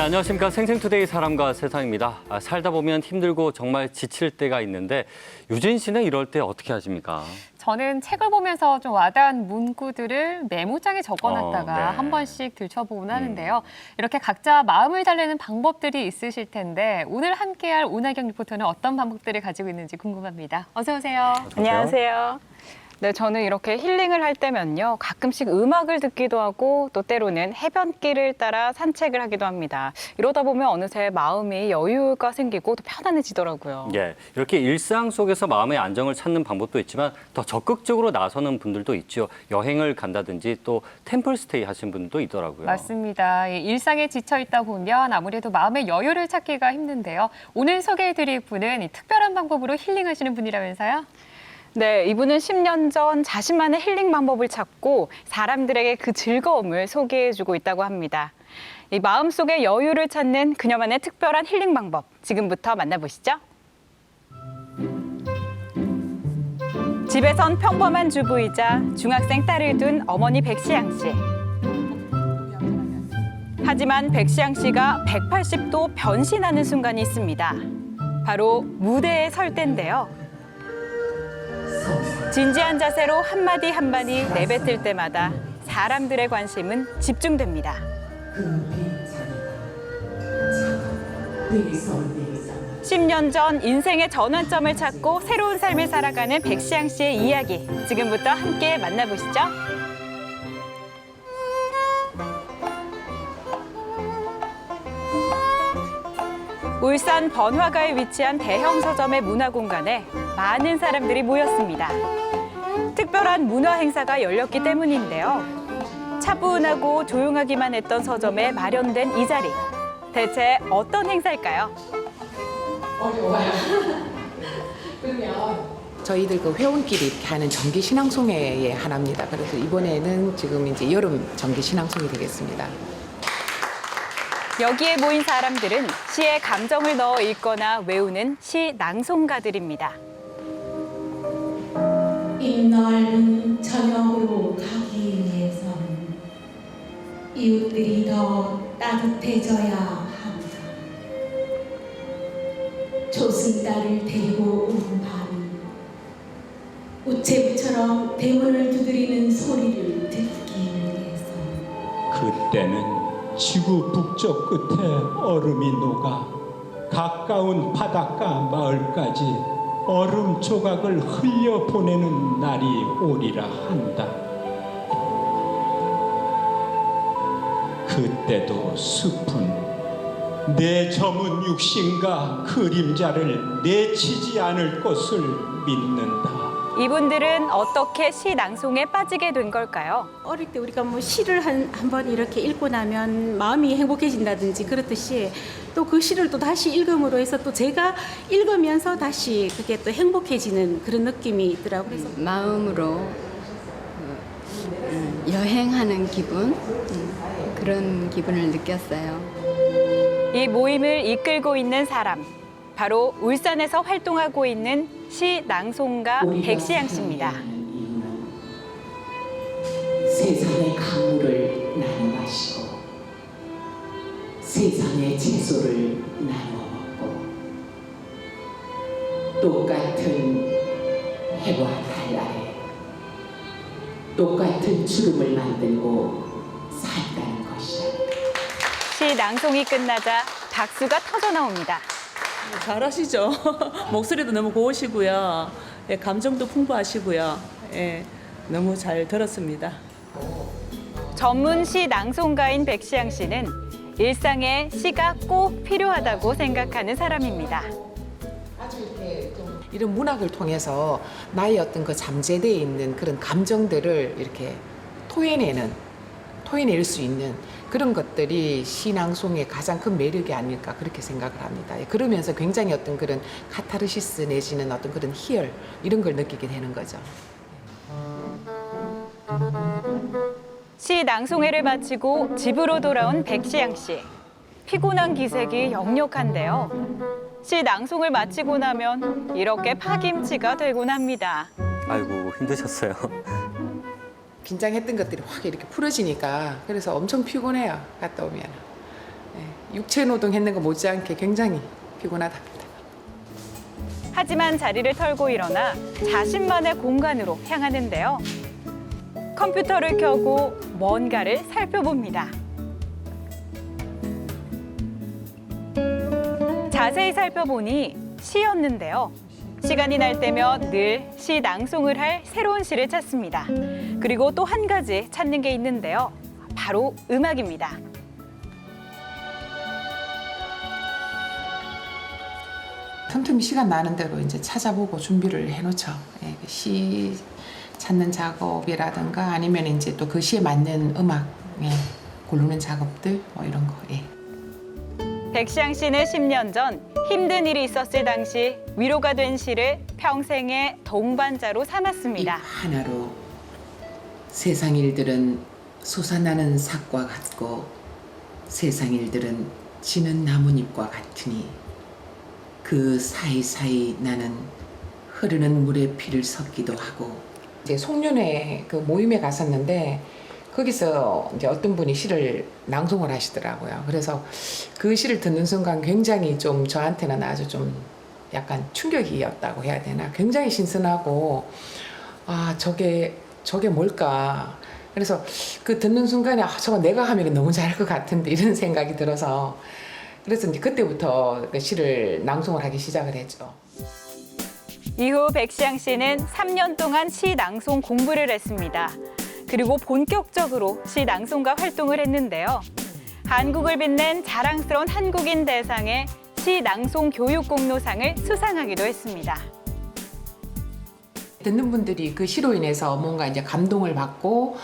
안녕하십니까. 생생투데이 사람과 세상입니다. 살다 보면 힘들고 정말 지칠 때가 있는데 유진 씨는 이럴 때 어떻게 하십니까? 저는 책을 보면서 좀 와닿은 문구들을 메모장에 적어놨다가 네. 한 번씩 들춰보곤 하는데요. 이렇게 각자 마음을 달래는 방법들이 있으실 텐데 오늘 함께할 오나경 리포터는 어떤 방법들을 가지고 있는지 궁금합니다. 어서 오세요. 안녕하세요. 네, 저는 이렇게 힐링을 할 때면요. 가끔씩 음악을 듣기도 하고 또 때로는 해변길을 따라 산책을 하기도 합니다. 이러다 보면 어느새 마음이 여유가 생기고 또 편안해지더라고요. 예, 이렇게 일상 속에서 마음의 안정을 찾는 방법도 있지만 더 적극적으로 나서는 분들도 있죠. 여행을 간다든지 또 템플스테이 하신 분도 있더라고요. 맞습니다. 이 일상에 지쳐 있다 보면 아무래도 마음의 여유를 찾기가 힘든데요. 오늘 소개해드릴 분은 이 특별한 방법으로 힐링하시는 분이라면서요? 네, 이분은 10년 전 자신만의 힐링 방법을 찾고 사람들에게 그 즐거움을 소개해주고 있다고 합니다. 이 마음속의 여유를 찾는 그녀만의 특별한 힐링 방법, 지금부터 만나보시죠. 집에선 평범한 주부이자 중학생 딸을 둔 어머니 백시양 씨. 하지만 백시양 씨가 180도 변신하는 순간이 있습니다. 바로 무대에 설 때인데요. 진지한 자세로 한마디 한마디 내뱉을 때마다 사람들의 관심은 집중됩니다. 10년 전 인생의 전환점을 찾고 새로운 삶을 살아가는 백시양 씨의 이야기, 지금부터 함께 만나보시죠. 울산 번화가에 위치한 대형 서점의 문화공간에 많은 사람들이 모였습니다. 특별한 문화 행사가 열렸기 때문인데요. 차분하고 조용하기만 했던 서점에 마련된 이 자리. 대체 어떤 행사일까요? 어려워요. 그러면 저희들 그 회원끼리 이렇게 하는 정기 신앙송회의 하나입니다. 그래서 이번에는 지금 이제 여름 정기 신앙송이 되겠습니다. 여기에 모인 사람들은 시에 감정을 넣어 읽거나 외우는 시 낭송가들입니다. 이 넓은 저녁으로 가기 위해서는 이웃들이 더 따뜻해져야 합니다. 조승달을 데리고 온 밤이 우체부처럼 대문을 두드리는 소리를 듣기 위해서 그때는 지구 북쪽 끝에 얼음이 녹아 가까운 바닷가 마을까지 얼음 조각을 흘려보내는 날이 오리라 한다. 그때도 숲은 내 저문 육신과 그림자를 내치지 않을 것을 믿는다. 이분들은 어떻게 시 낭송에 빠지게 된 걸까요? 어릴 때 우리가 뭐 시를 한번 이렇게 읽고 나면 마음이 행복해진다든지 그렇듯이 또 그 시를 또 다시 읽음으로 해서 또 제가 읽으면서 다시 그게 또 행복해지는 그런 느낌이 있더라고요. 그래서 마음으로 여행하는 기분, 그런 기분을 느꼈어요. 이 모임을 이끌고 있는 사람, 바로 울산에서 활동하고 있는 시 낭송가 백시양 씨입니다. 세상의 강물을 나눠 마시고 세상의 채소를 나눠 먹고 똑같은 해와 달 아래 똑같은 주름을 만들고 산다는 것이다. 시 낭송이 끝나자 박수가 터져 나옵니다. 잘하시죠. 목소리도 너무 고우시고요. 예, 감정도 풍부하시고요. 예, 너무 잘 들었습니다. 전문 시 낭송가인 백시양 씨는 일상에 시가 꼭 필요하다고 생각하는 사람입니다. 아주 이렇게 좀 이런 문학을 통해서 나의 어떤 그 잠재되어 있는 그런 감정들을 이렇게 토해낼 수 있는 그런 것들이 시낭송의 가장 큰 매력이 아닐까 그렇게 생각을 합니다. 그러면서 굉장히 어떤 그런 카타르시스 내지는 어떤 그런 희열 이런 걸 느끼게 되는 거죠. 시 낭송회를 마치고 집으로 돌아온 백시양 씨. 피곤한 기색이 역력한데요. 시 낭송을 마치고 나면 이렇게 파김치가 되곤 합니다. 아이고, 힘드셨어요. 긴장했던 것들이 확 이렇게 풀어지니까 그래서 엄청 피곤해요. 갔다 오면. 육체 노동했는 거 못지않게 굉장히 피곤하답니다. 하지만 자리를 털고 일어나 자신만의 공간으로 향하는데요. 컴퓨터를 켜고 뭔가를 살펴봅니다. 자세히 살펴보니 시였는데요. 시간이 날 때면 늘 시 낭송을 할 새로운 시를 찾습니다. 그리고 또 한 가지 찾는 게 있는데요. 바로 음악입니다. 틈틈이 시간 나는 대로 이제 찾아보고 준비를 해놓죠. 예, 시 찾는 작업이라든가 아니면 이제 또 그 시에 맞는 음악 고르는 작업들 뭐 이런 거. 예. 백시양 씨는 10년 전 힘든 일이 있었을 당시 위로가 된 시를 평생의 동반자로 이 삼았습니다. 하나로 세상 일들은 솟아나는 삭과 같고 세상 일들은 지는 나뭇잎과 같으니 그 사이사이 나는 흐르는 물에 피를 섞기도 하고. 이제 송년회 그 모임에 갔었는데 거기서 이제 어떤 분이 시를 낭송을 하시더라고요. 그래서 그 시를 듣는 순간 굉장히 좀 저한테는 아주 좀 약간 충격이었다고 해야 되나. 굉장히 신선하고 아 저게 뭘까. 그래서 그 듣는 순간에 아 저거 내가 하면 너무 잘할 것 같은데 이런 생각이 들어서 그래서 이제 그때부터 그 시를 낭송을 하기 시작을 했죠. 이후 백시양 씨는 3년 동안 시 낭송 공부를 했습니다. 그리고 본격적으로 시 낭송가 활동을 했는데요. 한국을 빛낸 자랑스러운 한국인 대상의 시 낭송 교육 공로상을 수상하기도 했습니다. 듣는 분들이 그 시로 인해서 뭔가 이제 감동을 받고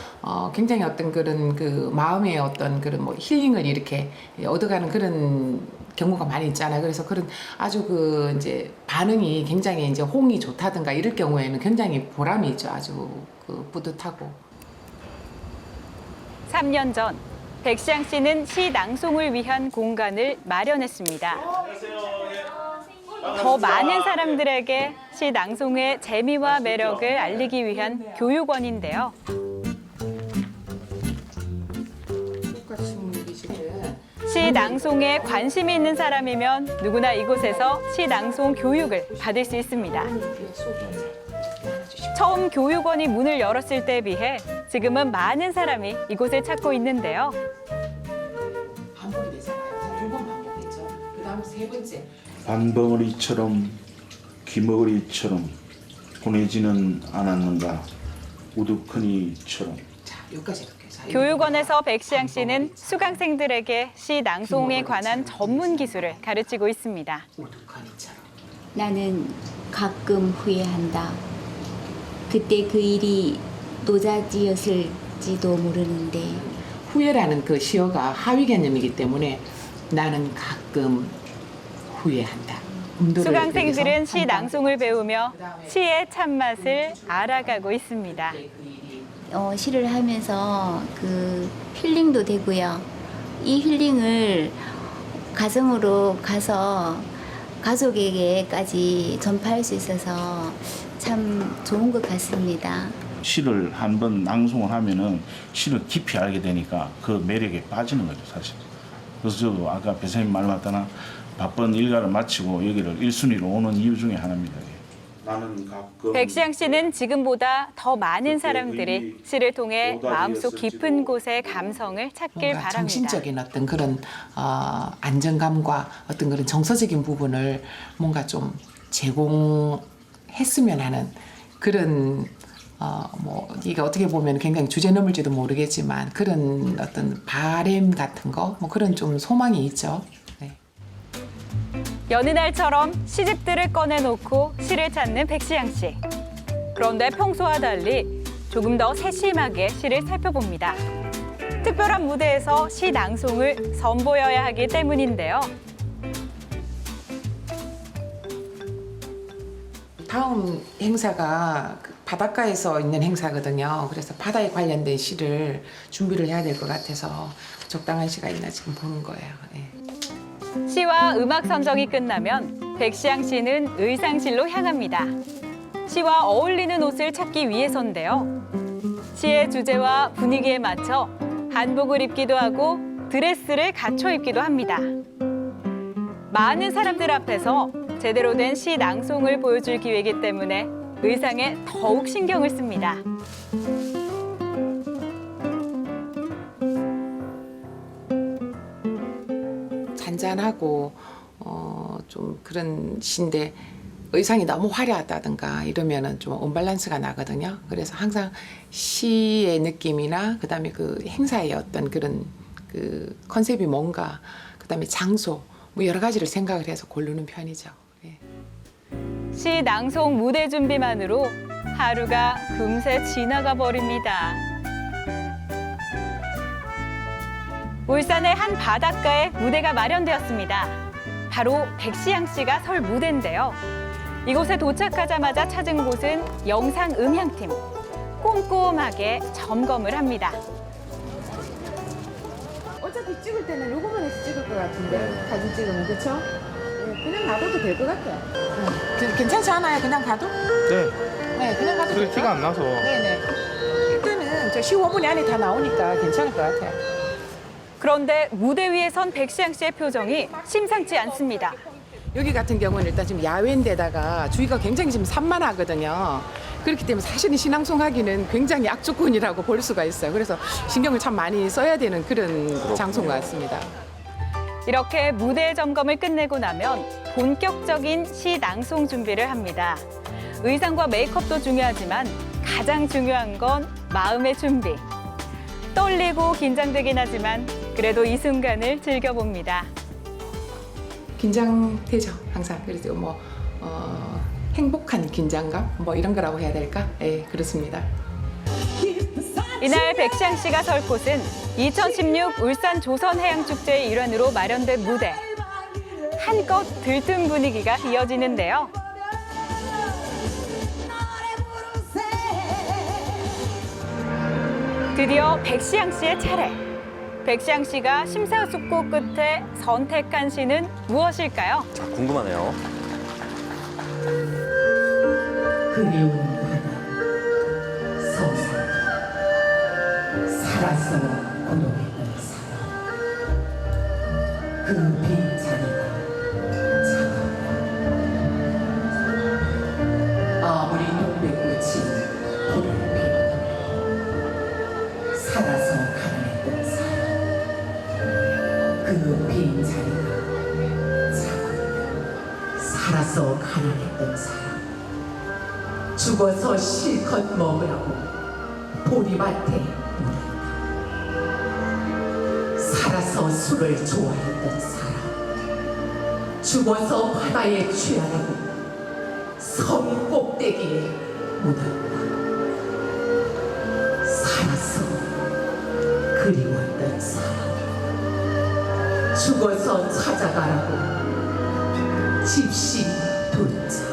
굉장히 어떤 그런 그 마음의 어떤 그런 뭐 힐링을 이렇게 얻어가는 그런 경우가 많이 있잖아요. 그래서 그런 아주 그 이제 반응이 굉장히 이제 호응이 좋다든가 이럴 경우에는 굉장히 보람이 있죠. 아주 그 뿌듯하고. 3년 전 백시양 씨는 시 낭송을 위한 공간을 마련했습니다. 더 많은 사람들에게 시 낭송의 재미와 매력을 알리기 위한 교육원인데요. 시 낭송에 관심이 있는 사람이면 누구나 이곳에서 시 낭송 교육을 받을 수 있습니다. 처음 교육원이 문을 열었을 때에 비해 지금은 많은 사람이 이곳을 찾고 있는데요. 반복이 되잖아요. 2번 반복했죠. 그 다음 세 번째. 반벙어리처럼 귀머거리처럼 보내지는 않았는가 우두커니처럼. 자, 여기까지 이렇게. 자, 교육원에서 백시양 씨는 수강생들에게 시 낭송에 관한 전문 기술을 가르치고 있습니다. 우두커니처럼. 나는 가끔 후회한다. 그때 그 일이 노자지였을지도 모르는데 후회라는 그 시어가 하위 개념이기 때문에 나는 가끔 후회한다. 수강생들은 시 낭송을 배우며 시의 참맛을 알아가고 있습니다. 시를 하면서 그 힐링도 되고요. 이 힐링을 가정으로 가서 가족에게까지 전파할 수 있어서 참 좋은 것 같습니다. 시를 한번 낭송을 하면은 시를 깊이 알게 되니까 그 매력에 빠지는 거죠, 사실. 그래서 저도 아까 배선생님 말 맞다나 바쁜 일과를 마치고 여기를 1순위로 오는 이유 중에 하나입니다. 나는 가끔 백시양 씨는 지금보다 더 많은 사람들이 시를 통해 마음속 깊은 곳의 감성을 찾길 바랍니다. 정신적인 어떤 그런 안정감과 어떤 그런 정서적인 부분을 뭔가 좀 제공했으면 하는 그런 뭐 이게 어떻게 보면 굉장히 주제넘을지도 모르겠지만 그런 어떤 바램 같은 거 뭐 그런 좀 소망이 있죠. 네. 여느 날처럼 시집들을 꺼내놓고 시를 찾는 백시양 씨. 그런데 평소와 달리 조금 더 세심하게 시를 살펴봅니다. 특별한 무대에서 시 낭송을 선보여야 하기 때문인데요. 다음 행사가 바닷가에서 있는 행사거든요. 그래서 바다에 관련된 시를 준비를 해야 될 것 같아서 적당한 시가 있나 지금 보는 거예요. 네. 시와 음악 선정이 끝나면 백시양 씨는 의상실로 향합니다. 시와 어울리는 옷을 찾기 위해서인데요. 시의 주제와 분위기에 맞춰 한복을 입기도 하고 드레스를 갖춰 입기도 합니다. 많은 사람들 앞에서 제대로 된 시 낭송을 보여줄 기회이기 때문에 의상에 더욱 신경을 씁니다. 잔잔하고 좀 그런 시인데 의상이 너무 화려하다든가 이러면은 좀 언밸런스가 나거든요. 그래서 항상 시의 느낌이나 그다음에 그 행사의 어떤 그런 그 컨셉이 뭔가 그다음에 장소 뭐 여러 가지를 생각을 해서 고르는 편이죠. 예. 시 낭송 무대 준비만으로 하루가 금세 지나가 버립니다. 울산의 한 바닷가에 무대가 마련되었습니다. 바로 백시양 씨가 설 무대인데요. 이곳에 도착하자마자 찾은 곳은 영상 음향팀. 꼼꼼하게 점검을 합니다. 어차피 찍을 때는 요거만해서 찍을 것 같은데 사진 찍으면 그렇죠? 그냥 놔둬도 될 것 같아요. 괜찮지 않아요? 그냥 가도? 네, 그냥 가도 그게 티가 안 나서. 네네. 일단은 저 15분 안에 다 나오니까 괜찮을 것 같아요. 그런데 무대 위에 선 백시양 씨의 표정이 심상치 않습니다. 여기 같은 경우는 일단 지금 야외인데다가 주위가 굉장히 지금 산만하거든요. 그렇기 때문에 사실은 시낭송하기는 굉장히 악조건이라고 볼 수가 있어요. 그래서 신경을 참 많이 써야 되는 그런 장소인 것 같습니다. 이렇게 무대 점검을 끝내고 나면 본격적인 시 낭송 준비를 합니다. 의상과 메이크업도 중요하지만 가장 중요한 건 마음의 준비. 떨리고 긴장되긴 하지만 그래도 이 순간을 즐겨봅니다. 긴장되죠, 항상. 그래서 행복한 긴장감? 뭐 이런 거라고 해야 될까? 예, 그렇습니다. 이날 백시양 씨가 설 곳은 2016 울산 조선해양축제의 일환으로 마련된 무대. 한껏 들뜬 분위기가 이어지는데요. 드디어 백시양 씨의 차례. 백시양 씨가 심사숙고 끝에 선택한 시는 무엇일까요? 자, 궁금하네요. 그리운 바다 서사 살아서 고독했던 사람 그 빈자리가 차가워 아무리 동백꽃이 불을 피워도 살아서 가난했던 사람 그 빈자리가 차가워 살아서 가난했던 사람 죽어서 실컷 먹으라고 보리밭에 묻었다. 살아서 술을 좋아했던 사람 죽어서 바다에 취하라고 섬 꼭대기에 묻었다. 살아서 그리웠던 사람 죽어서 찾아가라고 집시 뒀자.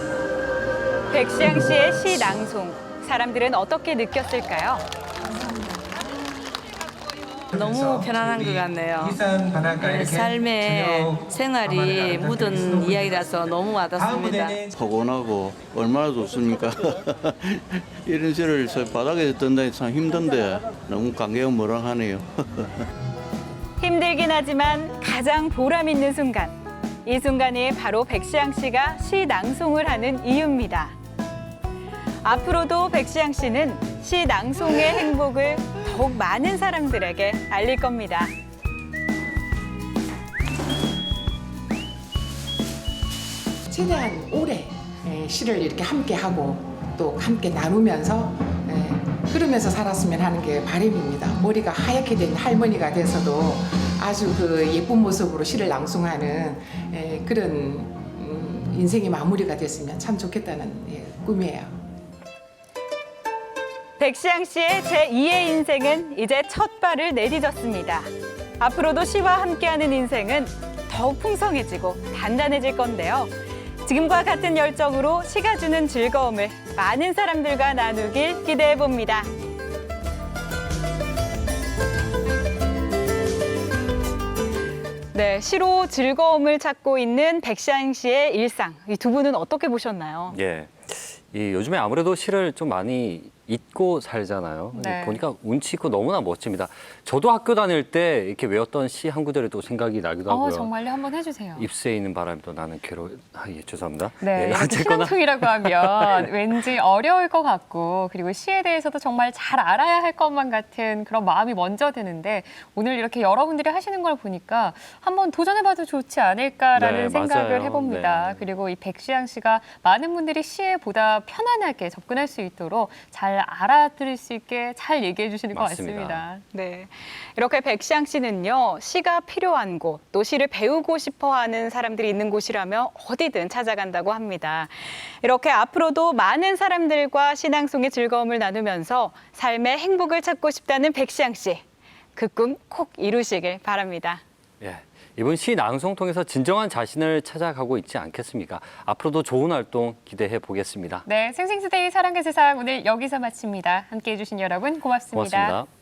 백시양 씨의 시 낭송, 사람들은 어떻게 느꼈을까요? 너무 편안한 것 같네요. 삶의 생활이 묻은 이야기라서 너무 와닿습니다. 포근하고 얼마나 좋습니까? 이런 시를 바닥에서 듣는다니 참 힘든데 너무 감개무량하네요. 힘들긴 하지만 가장 보람 있는 순간. 이 순간이 바로 백시양 씨가 시 낭송을 하는 이유입니다. 앞으로도 백시양 씨는 시 낭송의 행복을 더욱 많은 사람들에게 알릴 겁니다. 최대한 오래 시를 이렇게 함께 하고 또 함께 나누면서 그러면서 살았으면 하는 게 바람입니다. 머리가 하얗게 된 할머니가 돼서도 아주 그 예쁜 모습으로 시를 낭송하는 그런 인생의 마무리가 됐으면 참 좋겠다는 꿈이에요. 백시양 씨의 제2의 인생은 이제 첫 발을 내디뎠습니다. 앞으로도 시와 함께하는 인생은 더욱 풍성해지고 단단해질 건데요. 지금과 같은 열정으로 시가 주는 즐거움을 많은 사람들과 나누길 기대해 봅니다. 네, 시로 즐거움을 찾고 있는 백시양 씨의 일상. 이 두 분은 어떻게 보셨나요? 예. 요즘에 아무래도 시를 좀 많이 잊고 살잖아요. 근데 네. 보니까 운치 있고 너무나 멋집니다. 저도 학교 다닐 때 이렇게 외웠던 시 한 구절이 또 생각이 나기도 하고요. 정말요? 한번 해주세요. 잎새에 있는 바람도 나는 예, 죄송합니다. 네, 예, 이렇게 어쨌거나 신앙송이라고 하면 왠지 어려울 것 같고 그리고 시에 대해서도 정말 잘 알아야 할 것만 같은 그런 마음이 먼저 드는데 오늘 이렇게 여러분들이 하시는 걸 보니까 한번 도전해봐도 좋지 않을까라는 네, 생각을 맞아요. 해봅니다. 네. 그리고 이 백시양 씨가 많은 분들이 시에 보다 편안하게 접근할 수 있도록 잘 알아들을 수 있게 잘 얘기해 주시는 것 맞습니다. 같습니다. 네, 이렇게 백시양 씨는요, 시가 필요한 곳, 또 시를 배우고 싶어하는 사람들이 있는 곳이라면 어디든 찾아간다고 합니다. 이렇게 앞으로도 많은 사람들과 신앙송의 즐거움을 나누면서 삶의 행복을 찾고 싶다는 백시양 씨, 그 꿈 꼭 이루시길 바랍니다. 예, 이번 시 낭송 통해서 진정한 자신을 찾아가고 있지 않겠습니까? 앞으로도 좋은 활동 기대해 보겠습니다. 네, 생생스데이 사랑의 세상 오늘 여기서 마칩니다. 함께해 주신 여러분 고맙습니다. 고맙습니다.